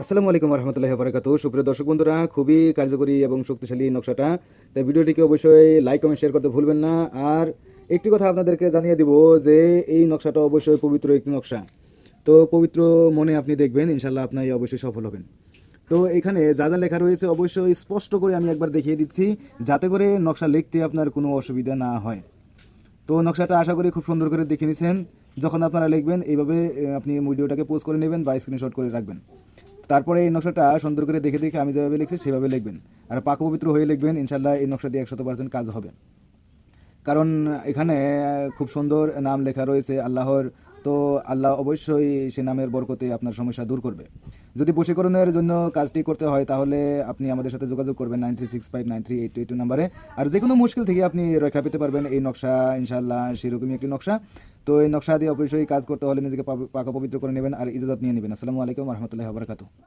আসসালামু আলাইকুম রহমতুল্লাহি বারাকাতু। সুপ্রিয় দর্শক বন্ধুরা, খুবই কার্যকরী এবং শক্তিশালী নকশাটা, তাই ভিডিওটিকে অবশ্যই লাইক কমেন্ট শেয়ার করতে ভুলবেন না। আর একটি কথা আপনাদেরকে জানিয়ে দিব যে এই নকশাটা অবশ্যই পবিত্র একটি নকশা। তো পবিত্র মনে আপনি দেখবেন, ইনশাল্লাহ আপনি অবশ্যই সফল হবেন। তো এখানে যা যা লেখা রয়েছে অবশ্যই স্পষ্ট করে আমি একবার দেখিয়ে দিচ্ছি, যাতে করে নকশা লিখতে আপনার কোনো অসুবিধা না হয়। তো নকশাটা আশা করি খুব সুন্দর করে দেখে নিছেন। যখন আপনারা লিখবেন এইভাবে আপনি ভিডিওটাকে পোজ করে নেবেন বা স্ক্রিনশট করে রাখবেন। তারপরে এই নকশাটা সুন্দর করে দেখে দেখে আমি যেভাবে লিখছি সেভাবে লিখবেন। আর পাক পবিত্র হয়ে লিখবেন, ইনশাল্লাহ এই নকশা দিয়ে 100% কাজ হবে। কারণ এখানে খুব সুন্দর নাম লেখা রয়েছে আল্লাহর। তো আল্লাহ অবশ্যই সে নামের বরকতে আপনার সমস্যা দূর করবে। যদি বশীকরণের জন্য কাজটি করতে হয় তাহলে আপনি আমাদের সাথে যোগাযোগ করবেন 9365938282 নাম্বারে। আর যে কোনো মুশকিল থেকে আপনি রক্ষা পেতে পারবেন এই নকশা, ইনশাল্লাহ সেরকমই একটি নকশা। তো এই নকশা দিয়ে অবশ্যই কাজ করতে হলে নিজেকে পাক পবিত্র করে নেবেন আর ইজাজত নিয়ে নেবেন। আসসালামু আলাইকুম রহমতুল্লাহ বারাকাতু।